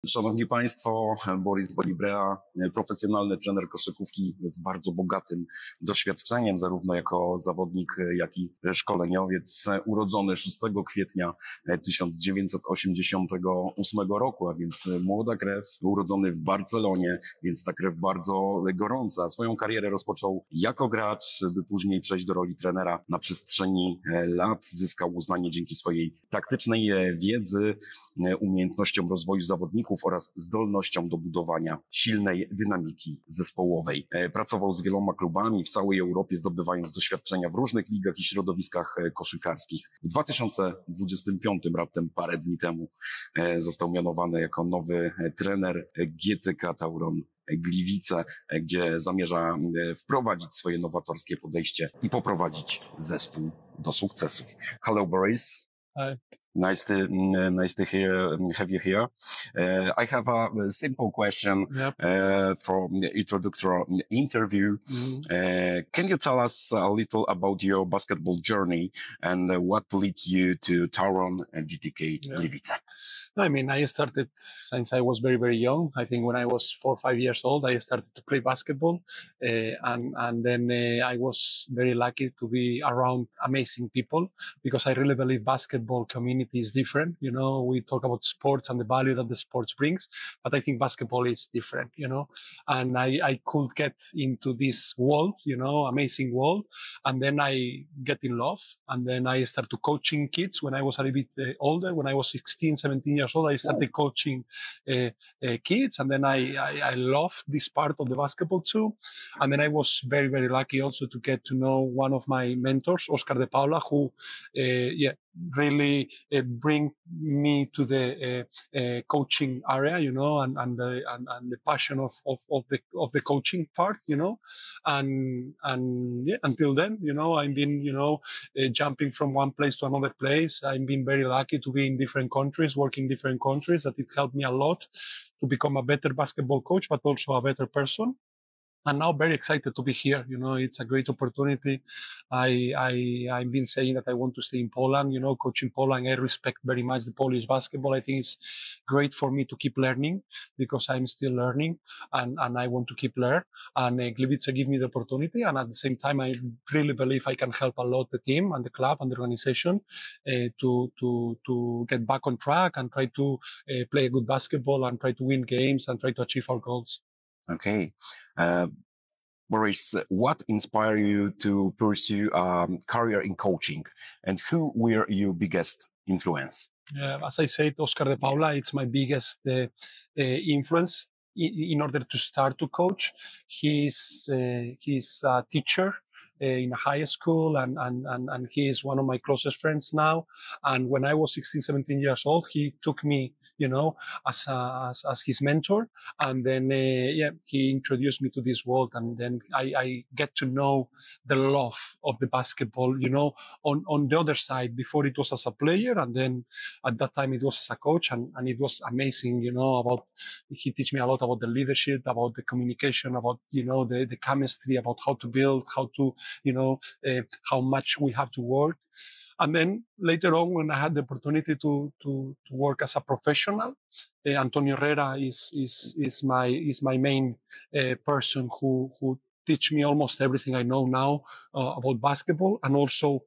Szanowni Państwo, Boris Balibrea, profesjonalny trener koszykówki z bardzo bogatym doświadczeniem, zarówno jako zawodnik, jak i szkoleniowiec, urodzony 6 kwietnia 1988 roku, a więc młoda krew, urodzony w Barcelonie, więc ta krew bardzo gorąca. Swoją karierę rozpoczął jako gracz, by później przejść do roli trenera. Na przestrzeni lat zyskał uznanie dzięki swojej taktycznej wiedzy, umiejętnościom rozwoju zawodników oraz zdolnością do budowania silnej dynamiki zespołowej. Pracował z wieloma klubami w całej Europie, zdobywając doświadczenia w różnych ligach i środowiskach koszykarskich. W 2025, raptem parę dni temu, został mianowany jako nowy trener GTK TAURON Gliwice, gdzie zamierza wprowadzić swoje nowatorskie podejście i poprowadzić zespół do sukcesu. Hello, Boris. Hi. Nice to have you here. I have a simple question. Yep. For the introductory interview. Can you tell us a little about your basketball journey and what led you to TAURON GTK Gliwice? I mean, I started since I was very, very young. I think when I was 4 or 5 years old, I started to play basketball. And then I was very lucky to be around amazing people because I really believe basketball community is different. You know, we talk about sports and the value that the sports brings, but I think basketball is different, you know, and I could get into this world, you know, amazing world. And then I get in love and then I started coaching kids when I was a little bit older. When I was 16, 17 years old, I started coaching kids, and then I loved this part of the basketball too. And then I was very, very lucky also to get to know one of my mentors, Oscar de Paula, who really bring me to the coaching area, you know, and the passion of the coaching part, you know, and yeah, until then, you know, I've been, you know, jumping from one place to another place. I've been very lucky to be in different countries, working in different countries. That it helped me a lot to become a better basketball coach, but also a better person. And now very excited to be here. You know, it's a great opportunity. I've been saying that I want to stay in Poland, you know, coaching Poland. I respect very much the Polish basketball. I think it's great for me to keep learning because I'm still learning and I want to keep learning. And Gliwice give me the opportunity. And at the same time, I really believe I can help a lot the team and the club and the organization to get back on track and try to play a good basketball and try to win games and try to achieve our goals. Okay. Boris, what inspired you to pursue a career in coaching, and who were your biggest influence? As I said, Oscar de Paula, it's my biggest influence in order to start to coach. He's a teacher in a high school and he is one of my closest friends now. And when I was 16, 17 years old, he took me, you know, as his mentor. And then, he introduced me to this world. And then I get to know the love of the basketball, you know, on the other side. Before it was as a player. And then at that time it was as a coach and it was amazing, you know, he teach me a lot about the leadership, about the communication, about, you know, the chemistry, about how to build, how to, you know, how much we have to work. And then later on, when I had the opportunity to work as a professional, Antonio Herrera is my main person who teach me almost everything I know now about basketball, and also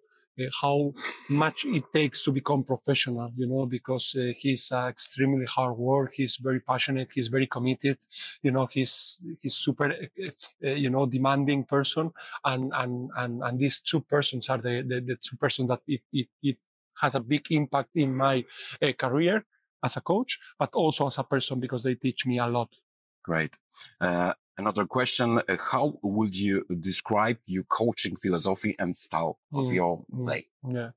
how much it takes to become professional, you know, because he's extremely hard work. He's very passionate. He's very committed. You know, he's super, you know, demanding person. And these two persons are the two persons that it has a big impact in my career as a coach, but also as a person because they teach me a lot. Great. Another question, how would you describe your coaching philosophy and style of your play? Yeah.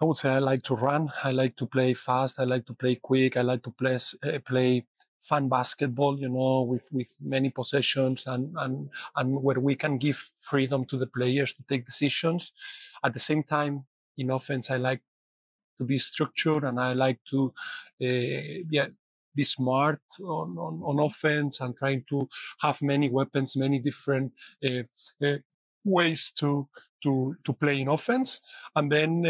I would say I like to run. I like to play fast. I like to play quick. I like to play fun basketball, you know, with many possessions and where we can give freedom to the players to take decisions. At the same time, in offense, I like to be structured and I like to, be smart on offense and trying to have many weapons, many different ways to play in offense. And then,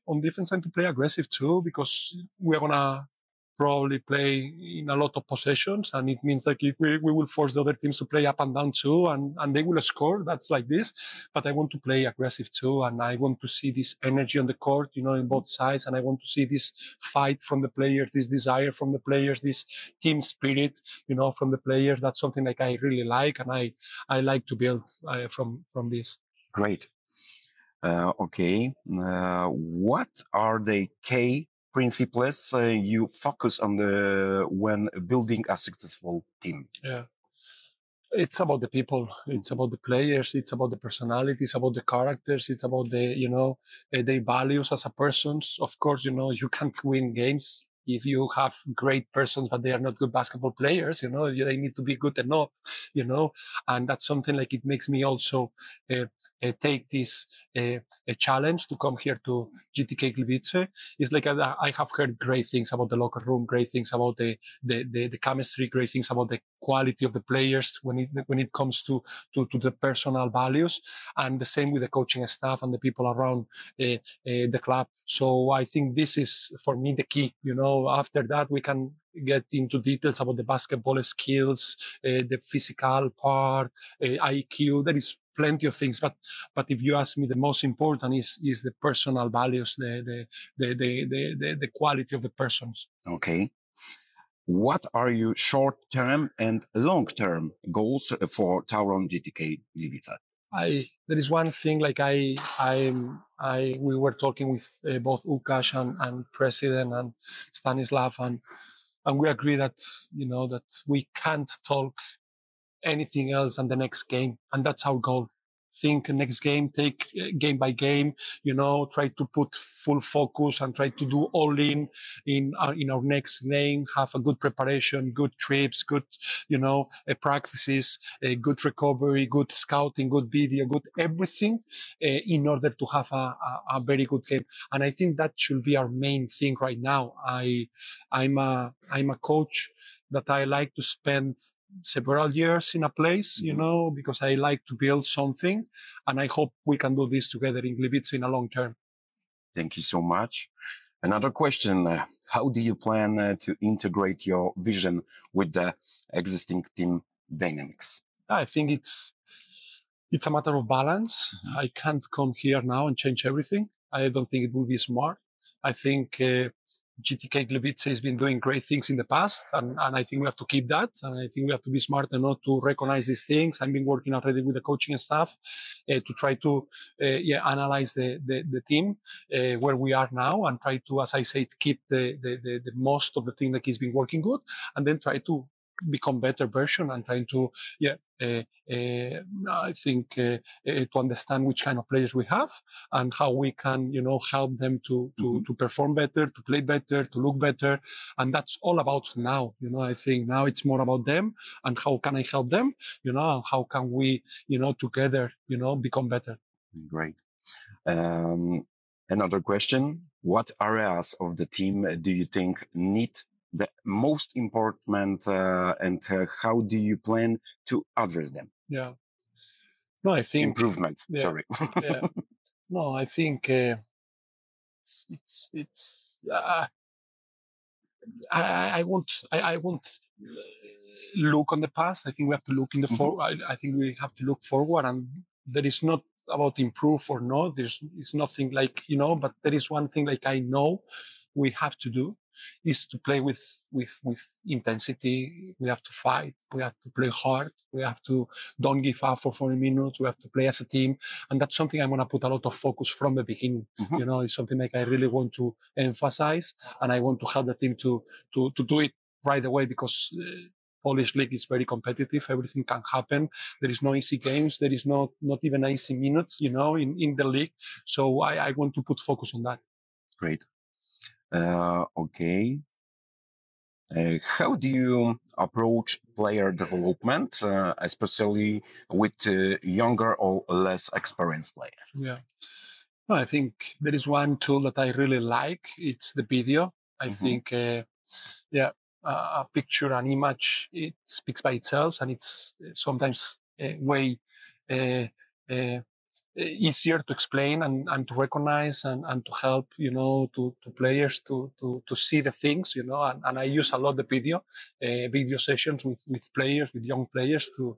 on defense, and to play aggressive too, because we're going to probably play in a lot of possessions, and it means like we will force the other teams to play up and down too, and they will score. That's like this. But I want to play aggressive too, and I want to see this energy on the court, in both sides, and I want to see this fight from the players, this desire from the players, this team spirit, from the players. That's something like I really like, and I like to build from this. Great. Okay. What are the key principles you focus on when building a successful team? Yeah. It's about the people. It's about the players. It's about the personalities, about the characters. It's about their values as a persons. Of course, you can't win games if you have great persons, but they are not good basketball players. They need to be good enough, and that's something like it makes me also take this a challenge to come here to GTK Gliwice. It's like I have heard great things about the locker room, great things about the chemistry, great things about the quality of the players when it comes to the personal values, and the same with the coaching staff and the people around the club. So I think this is for me the key. After that we can get into details about the basketball skills, the physical part, IQ. There is plenty of things, but if you ask me, the most important is the personal values, the quality of the persons. Okay. What are your short-term and long-term goals for TAURON GTK Gliwice? There is one thing like we were talking with both Łukasz and President and Stanislav, and we agree that that we can't talk anything else than the next game, and that's our goal. Think next game, take game by game, try to put full focus and try to do all in our next game, have a good preparation, good trips, good, practices, a good recovery, good scouting, good video, good everything, in order to have a very good game. And I think that should be our main thing right now. I'm a coach that I like to spend several years in a place, because I like to build something, and I hope we can do this together in Gliwice in a long term. Thank you so much. Another question, how do you plan to integrate your vision with the existing team dynamics? I think it's a matter of balance. Mm-hmm. I can't come here now and change everything. I don't think it would be smart. I think GTK Gliwice has been doing great things in the past, and I think we have to keep that. And I think we have to be smart enough to recognize these things. I've been working already with the coaching staff to try to analyze the team where we are now, and try to, as I said, keep the most of the thing that has been working good, and then try to become better version and trying to I think to understand which kind of players we have and how we can help them to perform better, to play better, to look better. And that's all about now. I think now it's more about them and how can I help them, and how can we together become better. Great. Another question, what areas of the team do you think need the most important and how do you plan to address them? Yeah. No, I think improvement. Yeah, sorry. Yeah. No, I think it's I won't look on the past. I think we have to look in the forward. I think we have to look forward, and there is not about improve or not. It's nothing like but there is one thing like I know we have to do is to play with intensity. We have to fight. We have to play hard. We have to don't give up for 40 minutes. We have to play as a team. And that's something I'm going to put a lot of focus from the beginning. It's something like I really want to emphasize, and I want to help the team to do it right away, because Polish league is very competitive. Everything can happen. There is no easy games. There is not even easy minutes, in the league. So I want to put focus on that. Great. Okay. How do you approach player development, especially with younger or less experienced players? Yeah. No, I think there is one tool that I really like. It's the video. I think, a picture, an image, it speaks by itself, and it's sometimes way easier to explain and to recognize and to help, to players to see the things, and I use a lot the video sessions with players, with young players to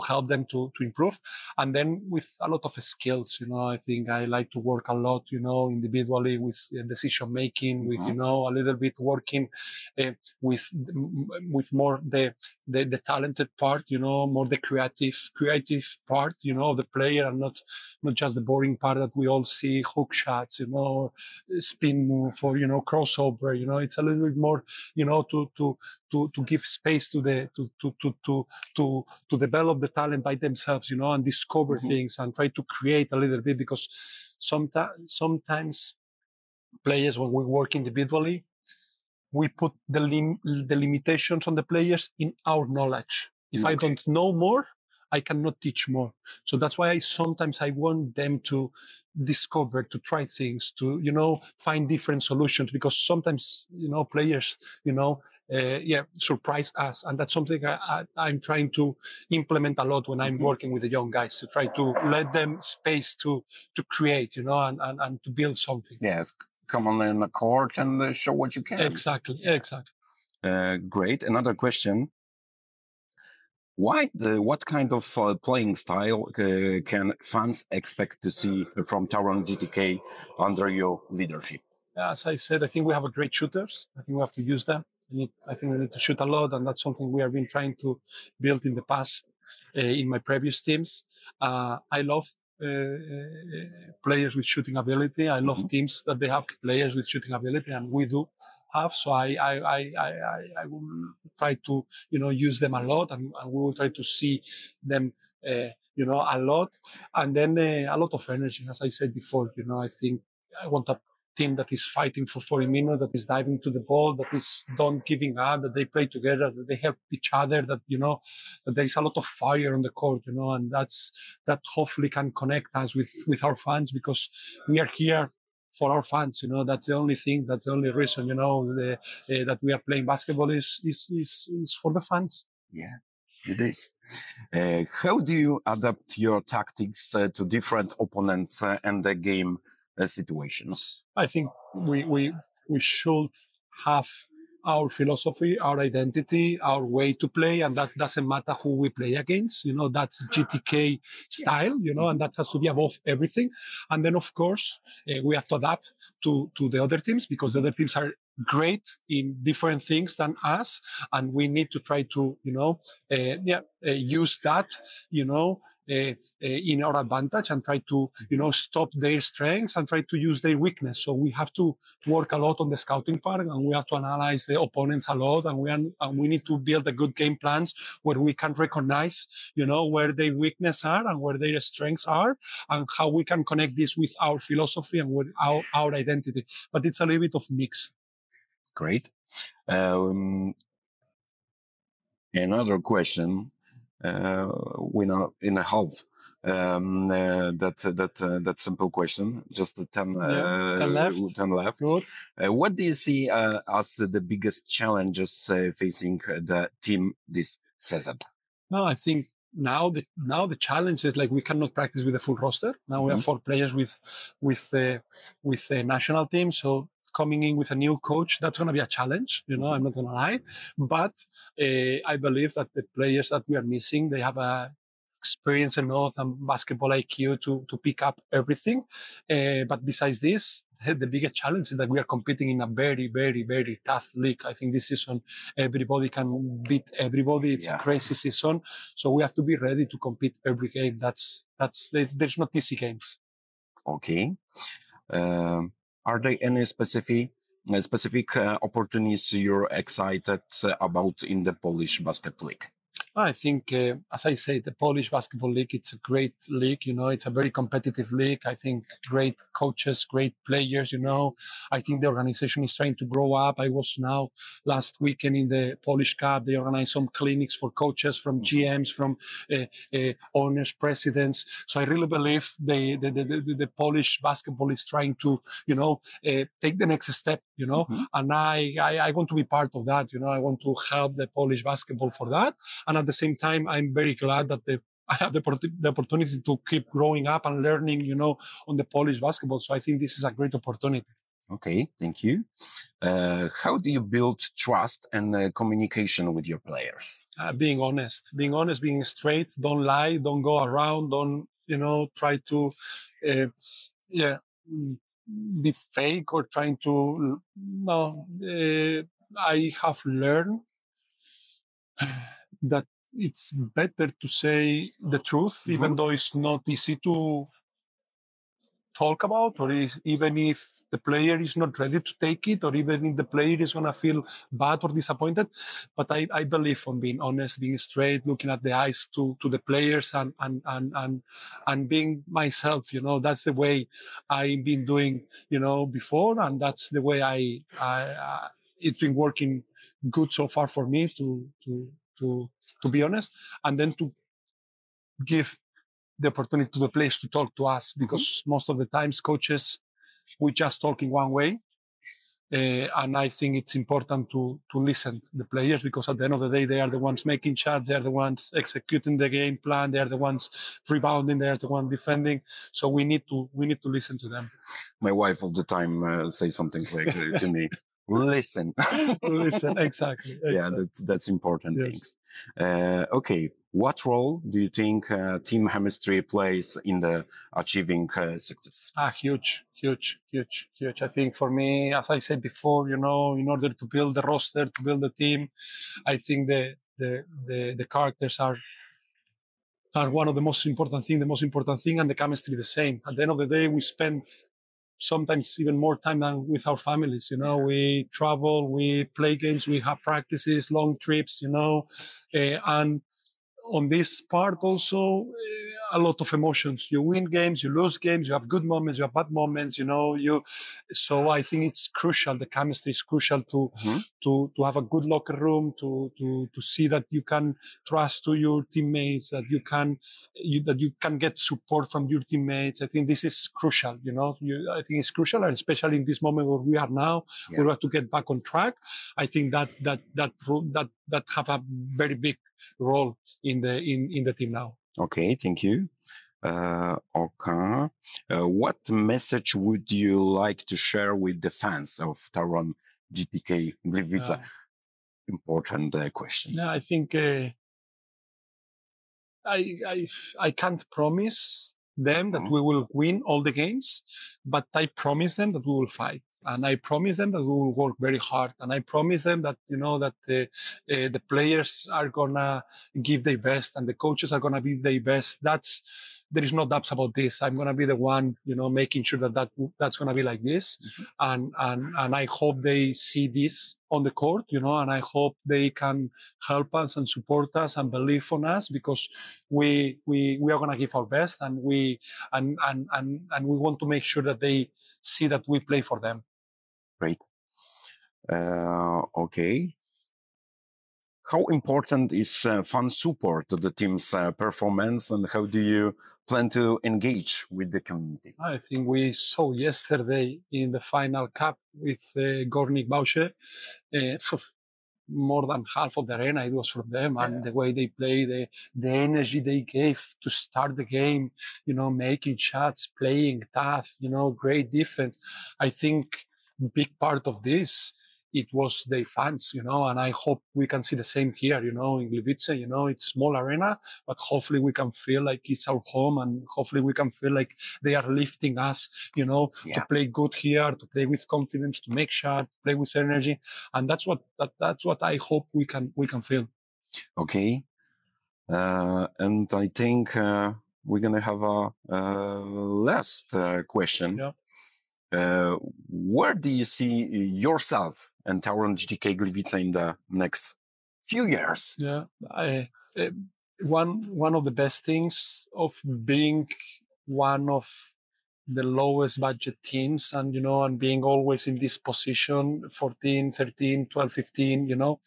help them to improve. And then with a lot of skills, I think I like to work a lot, individually with decision making, with, a little bit working with more the talented part, more the creative part, of the player, and not just the boring part that we all see, hook shots, spin move or, crossover, it's a little bit more, to give space to develop the talent by themselves, and discover things and try to create a little bit, because sometimes players, when we work individually, we put the limitations on the players in our knowledge. If I don't know more, I cannot teach more. So that's why sometimes I want them to discover, to try things, to, find different solutions, because sometimes, players, surprise us. And that's something I'm trying to implement a lot when I'm working with the young guys, to try to let them space to create, and to build something. Yes, come on in the court and show what you can. Exactly. Great. Another question. What kind of playing style can fans expect to see from TAURON GTK under your leadership? As I said, I think we have great shooters. I think we have to use them. I think we need to shoot a lot, and that's something we have been trying to build in the past in my previous teams. I love players with shooting ability. I love teams that they have players with shooting ability, and we do have. So I will try to, use them a lot, and we will try to see them, a lot. And then a lot of energy, as I said before. I think I want a team that is fighting for 40 minutes, that is diving to the ball, that is don't giving up, that they play together, that they help each other, that, that there is a lot of fire on the court, and that hopefully can connect us with our fans, because we are here for our fans. That's the only thing, that's the only reason, that we are playing basketball is for the fans. Yeah, it is. How do you adapt your tactics to different opponents and the game situations? I think we should have our philosophy, our identity, our way to play, and that doesn't matter who we play against. That's GTK style, and that has to be above everything. And then, of course, we have to adapt to the other teams, because the other teams are great in different things than us, and we need to try to, use that, in our advantage, and try to, stop their strengths and try to use their weakness. So we have to work a lot on the scouting part, and we have to analyze the opponents a lot, and we need to build a good game plans where we can recognize, where their weaknesses are and where their strengths are, and how we can connect this with our philosophy and with our identity. But it's a little bit of mix. Great. Another question. We know in a half that simple question, just 10 left. Good. What do you see as the biggest challenges facing the team this season? No, I think now the challenge is, like, we cannot practice with a full roster. Now we have 4 players with the national team, so coming in with a new coach, that's going to be a challenge, I'm not going to lie. But I believe that the players that we are missing, they have a experience enough and basketball IQ to pick up everything. But besides this, the biggest challenge is that we are competing in a very, very, very tough league. I think this season, everybody can beat everybody. It's a crazy season. So we have to be ready to compete every game. There's not easy games. Okay. Are there any specific opportunities you're excited about in the Polish Basketball League? I think, as I say, the Polish Basketball League, it's a great league, it's a very competitive league. I think great coaches, great players, I think the organization is trying to grow up. I was now last weekend in the Polish Cup. They organized some clinics for coaches, from GMs, from owners, presidents. So I really believe the Polish basketball is trying to, take the next step, and I want to be part of that. I want to help the Polish basketball for that. And at the same time, I'm very glad that the I have the opportunity to keep growing up and learning, on the Polish basketball. So I think this is a great opportunity. Okay, thank you. How do you build trust and communication with your players? Being honest, being straight, don't lie, don't go around, don't, try to, yeah, be fake or trying to, no, I have learned that it's better to say the truth, even though it's not easy to talk about, or even if the player is not ready to take it, or even if the player is going to feel bad or disappointed. But I believe on being honest, being straight, looking at the eyes to the players and being myself. That's the way I've been doing, before, and that's the way I it's been working good so far for me to be honest, and then to give the opportunity to the players to talk to us, because most of the times coaches, we just talk in one way. And I think it's important to listen to the players, because at the end of the day, they are the ones making shots, they are the ones executing the game plan, they are the ones rebounding, they are the ones defending. So we need to listen to them. My wife all the time says something like to me, listen. Listen, exactly. Yeah, that's important things. Okay, what role do you think team chemistry plays in the achieving success? Huge. I think for me, as I said before, in order to build the roster, to build the team, I think the characters are one of the most important thing, and the chemistry the same. At the end of the day, we spend sometimes even more time than with our families. We travel, we play games, we have practices, long trips, and on this part also a lot of emotions. You win games, you lose games, you have good moments, you have bad moments, so I think it's crucial. The chemistry is crucial to have a good locker room, to see that you can trust to your teammates, that you can get support from your teammates. I think this is crucial. I think it's crucial, and especially in this moment where we are now, we have to get back on track. I think that have a very big role in the team now. Okay, thank you. What message would you like to share with the fans of TAURON GTK Gliwice? Important question. Yeah, I think I can't promise them that we will win all the games, but I promise them that we will fight. And I promise them that we will work very hard. And I promise them that, that the players are going to give their best and the coaches are going to be their best. There is no doubts about this. I'm going to be the one, making sure that's going to be like this. And I hope they see this on the court, and I hope they can help us and support us and believe on us, because we are going to give our best, and we want to make sure that they see that we play for them. Great. Okay. How important is fan support to the team's performance, and how do you plan to engage with the community? I think we saw yesterday in the final cup with Górnik Bausze, more than half of the arena, it was from them, and the way they play, the energy they gave to start the game, making shots, playing tough, great defense. I think big part of this, it was their fans, and I hope we can see the same here, in Gliwice. It's small arena, but hopefully we can feel like it's our home, and hopefully we can feel like they are lifting us, to play good here, to play with confidence, to make shots, play with energy. And that's what I hope we can feel. Okay. And I think we're going to have a last question. Yeah. Where do you see yourself and TAURON GTK Gliwice in the next few years? Yeah, one of the best things of being one of the lowest budget teams, and being always in this position, 14, 13, 12, 15,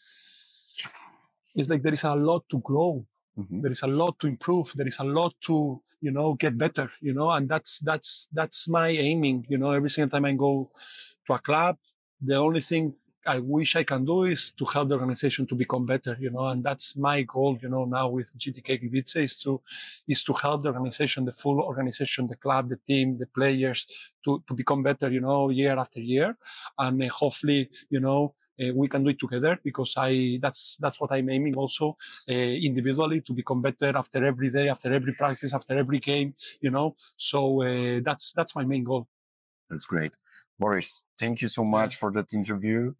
it's like there is a lot to grow. There is a lot to improve. There is a lot to, get better, and that's my aiming, every single time I go to a club, the only thing I wish I can do is to help the organization to become better, and that's my goal, now with GTK Gliwice is to help the organization, the full organization, the club, the team, the players to become better, year after year. And hopefully, we can do it together, because that's what I'm aiming also, individually, to become better after every day, after every practice, after every game, so that's my main goal. That's great. Boris, thank you so much for that interview.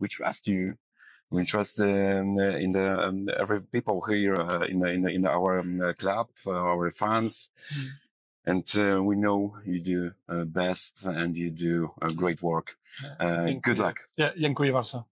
We trust you. We trust in the every people here in our club, our fans. And we know you do best and you do great work. Good luck. Dziękuję bardzo.